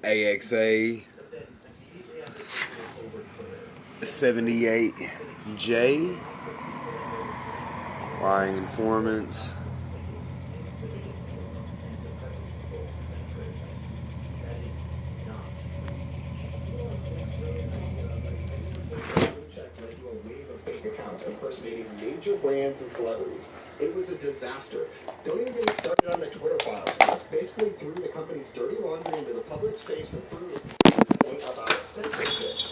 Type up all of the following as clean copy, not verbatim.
AXA 78J, lying informants. Accounts impersonating major brands and celebrities. It was a disaster. Don't even get me started on the Twitter files. Musk basically threw the company's dirty laundry into the public space to prove his point about censorship.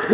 In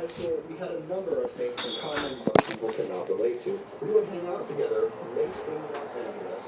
high school, we had a number of things in common most people cannot relate to. We would hang out together late in Los Angeles.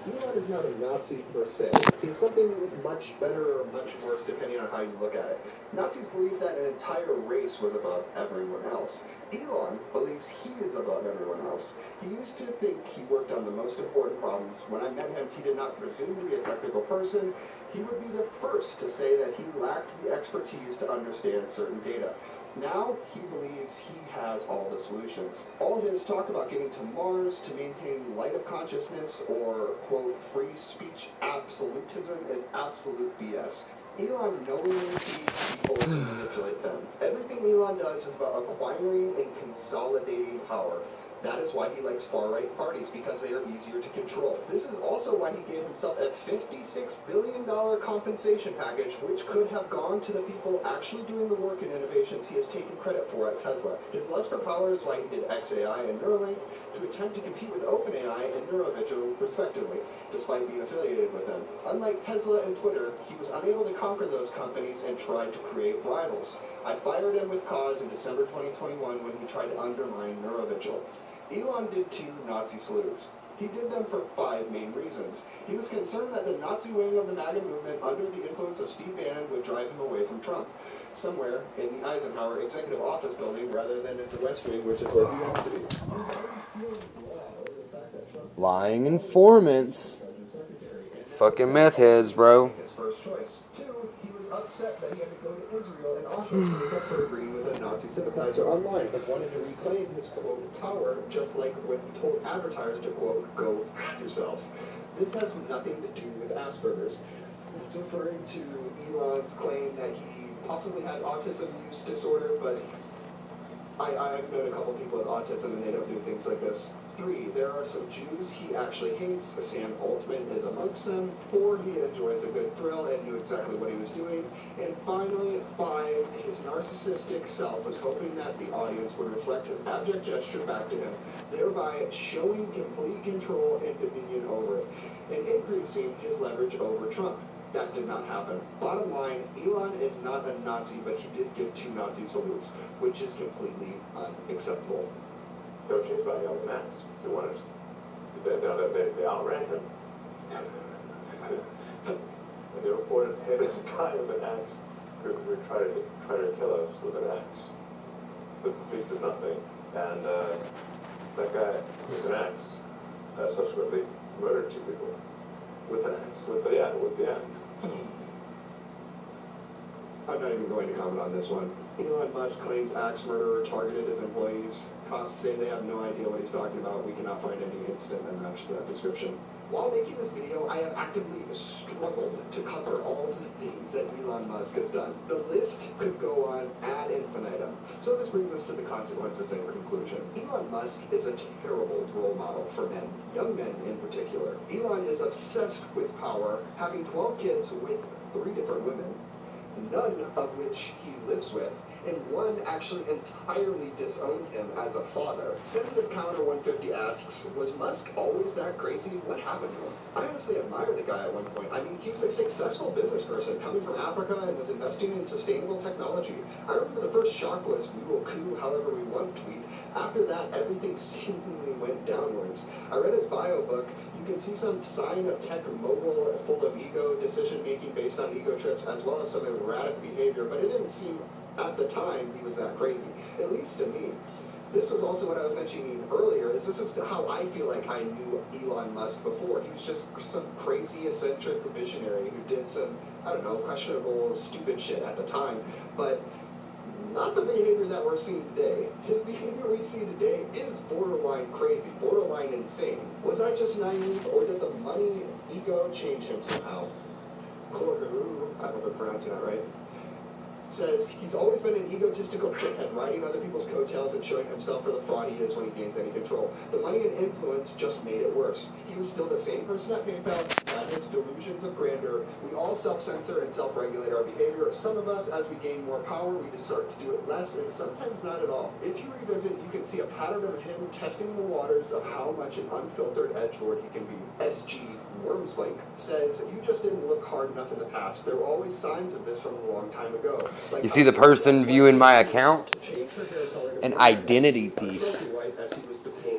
Elon is not a Nazi per se. He's something much better or much worse depending on how you look at it. Nazis believed that an entire race was above everyone else. Elon believes he is above everyone else. He used to think he worked on the most important problems. When I met him, he did not presume to be a technical person. He would be the first to say that he lacked the expertise to understand certain data. Now, he believes he has all the solutions. All his talk about getting to Mars, to maintaining light of consciousness, or, quote, free speech absolutism is absolute BS. Elon knowingly feeds people to manipulate them. Everything Elon does is about acquiring and consolidating power. That is why he likes far-right parties, because they are easier to control. This is also why he gave himself a $56 billion compensation package, which could have gone to the people actually doing the work and innovations he has taken credit for at Tesla. His lust for power is why he did xAI and Neuralink to attempt to compete with OpenAI and Neurovigil, respectively, despite being affiliated with them. Unlike Tesla and Twitter, he was unable to conquer those companies and tried to create rivals. I fired him with cause in December 2021 when he tried to undermine Neurovigil. Elon did 2 Nazi salutes. He did them for 5 main reasons. He was concerned that the Nazi wing of the MAGA movement, under the influence of Steve Bannon, would drive him away from Trump, somewhere in the Eisenhower Executive Office building rather than in the West Wing, which is where he wants to be. Lying informants. Fucking meth heads, bro. His first choice. 2, he was upset that he had to go to Israel and Auschwitz to make up for agreeing with a Nazi sympathizer online, but wanted to reclaim his, quote, power, just like when he told advertisers to, quote, go f*** yourself. This has nothing to do with Asperger's. It's referring to Elon's claim that he possibly has autism use disorder, but I've known a couple people with autism and they don't do things like this. 3, there are some Jews he actually hates. Sam Altman is amongst them. 4, he enjoys a good thrill and knew exactly what he was doing. And finally, 5, his narcissistic self was hoping that the audience would reflect his abject gesture back to him, thereby showing complete control and dominion over it, and increasing his leverage over Trump. That did not happen. Bottom line, Elon is not a Nazi, but he did give 2 Nazi salutes, which is completely unacceptable. They're chased by young men. They wanted, they outran him. And they reported, hey, there's a guy with an axe who tried to kill us with an axe. The police did nothing, and that guy with an axe subsequently murdered 2 people with an axe. With the axe. I'm not even going to comment on this one. Elon Musk claims axe murderer targeted his employees. Cops say they have no idea what he's talking about. We cannot find any incident that matches that description. While making this video, I have actively struggled to cover all of the things that Elon Musk has done. The list could go on ad infinitum. So this brings us to the consequences and conclusion. Elon Musk is a terrible role model for men, young men in particular. Elon is obsessed with power, having 12 kids with 3 different women, none of which he lives with, and one actually entirely disowned him as a father. Sensitive Counter 150 asks, was Musk always that crazy? What happened to him? I honestly admire the guy at one point. I mean, he was a successful business person coming from Africa and was investing in sustainable technology. I remember the first shock was, we will coup however we want tweet. After that, everything seemingly went downwards. I read his bio book. You can see some sign of tech mogul full of ego decision-making based on ego trips, as well as some erratic behavior, but it didn't seem at the time he was that crazy, at least to me. This was also what I was mentioning earlier, is this is how I feel like I knew Elon Musk before. He was just some crazy, eccentric visionary who did some, I don't know, questionable, stupid shit at the time, but not the behavior that we're seeing today. His behavior we see today is borderline crazy, borderline insane. Was I just naive, or did the money ego change him somehow? Clorhu, I hope I'm pronouncing that right, says he's always been an egotistical shithead, riding other people's coattails and showing himself for the fraud he is when he gains any control. The money and influence just made it worse. He was still the same person at PayPal, had his delusions of grandeur. We all self-censor and self-regulate our behavior. Some of us, as we gain more power, we just start to do it less, and sometimes not at all. If you revisit, you can see a pattern of him testing the waters of how much an unfiltered edgelord he can be. SG Wormsblank says, you just didn't look hard enough in the past. There were always signs of this from a long time ago. Like, You see the person viewing my account? An identity thief.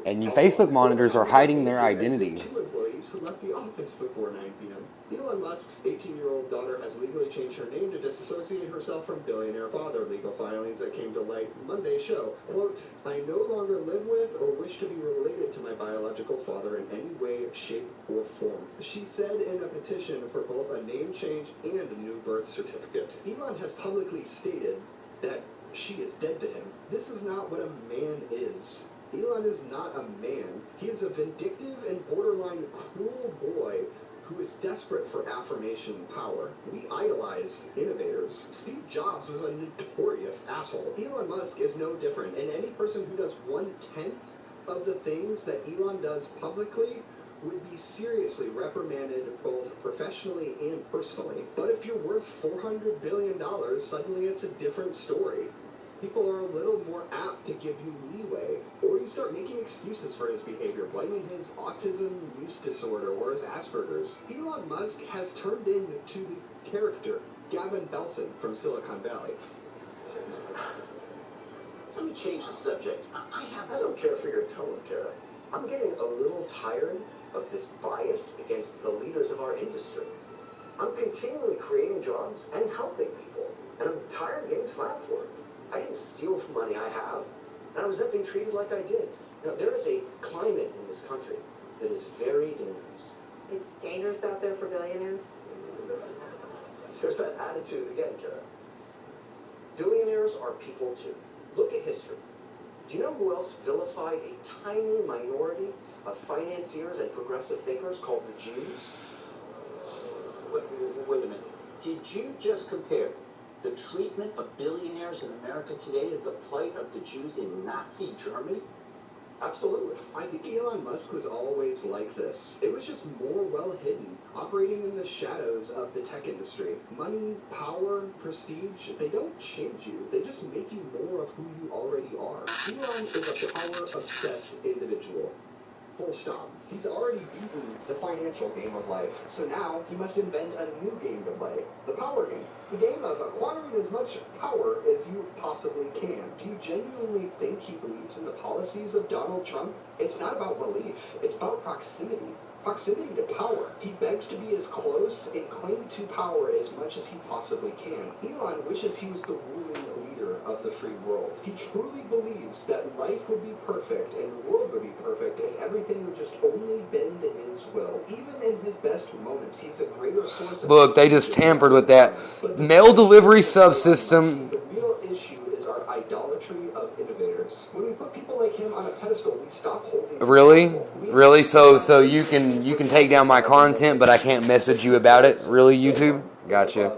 And your Facebook monitors are hiding their identity. Two employees who left the office before 9 p.m. Elon Musk's 18-year-old daughter has legally changed her name to disassociate herself from billionaire father. Legal filings that came to light Monday show, quote, I no longer live with or wish to be related to my biological father in any way, shape, or form. She said in a petition for both a name change and a new birth certificate. Elon has publicly stated that she is dead to him. This is not what a man is. Elon is not a man. He is a vindictive and borderline cruel boy who is desperate for affirmation and power. We idolize innovators. Steve Jobs was a notorious asshole. Elon Musk is no different, and any person who does 1/10 of the things that Elon does publicly would be seriously reprimanded both professionally and personally. But if you're worth $400 billion, suddenly it's a different story. People are a little more apt to give you leeway, or you start making excuses for his behavior, blaming his autism use disorder or his Asperger's. Elon Musk has turned into the character Gavin Belson from Silicon Valley. Let me change the subject. I don't care for your tone, Kara. I'm getting a little tired of this bias against the leaders of our industry. I'm continually creating jobs and helping people, and I'm tired of getting slapped for it. I didn't steal from money I have, and I resent being treated like I did. Now, there is a climate in this country that is very dangerous. It's dangerous out there for billionaires? There's that attitude again, Kara. Billionaires are people too. Look at history. Do you know who else vilified a tiny minority of financiers and progressive thinkers called the Jews? Wait a minute. Did you just compare the treatment of billionaires in America today to the plight of the Jews in Nazi Germany? Absolutely. I think Elon Musk was always like this. It was just more well hidden, operating in the shadows of the tech industry. Money, power, prestige, they don't change you. They just make you more of who you already are. Elon is a power-obsessed individual. Full stop. He's already beaten the financial game of life, so now he must invent a new game to play. The power game. The game of acquiring as much power as you possibly can. Do you genuinely think he believes in the policies of Donald Trump? It's not about belief. It's about proximity. Proximity to power. He begs to be as close and cling to power as much as he possibly can. Elon wishes he was the ruling leader of the free world. He truly believes that life would be perfect and the world would be perfect if everything would just only bend to his will. Even in his best moments, he's a greater source of... Look, they just tampered with that mail delivery subsystem. The real issue is our idolatry of innovators. When we put people like him on a pedestal, we stop holding... Really? So you can take down my content, but I can't message you about it? Really, YouTube? Gotcha.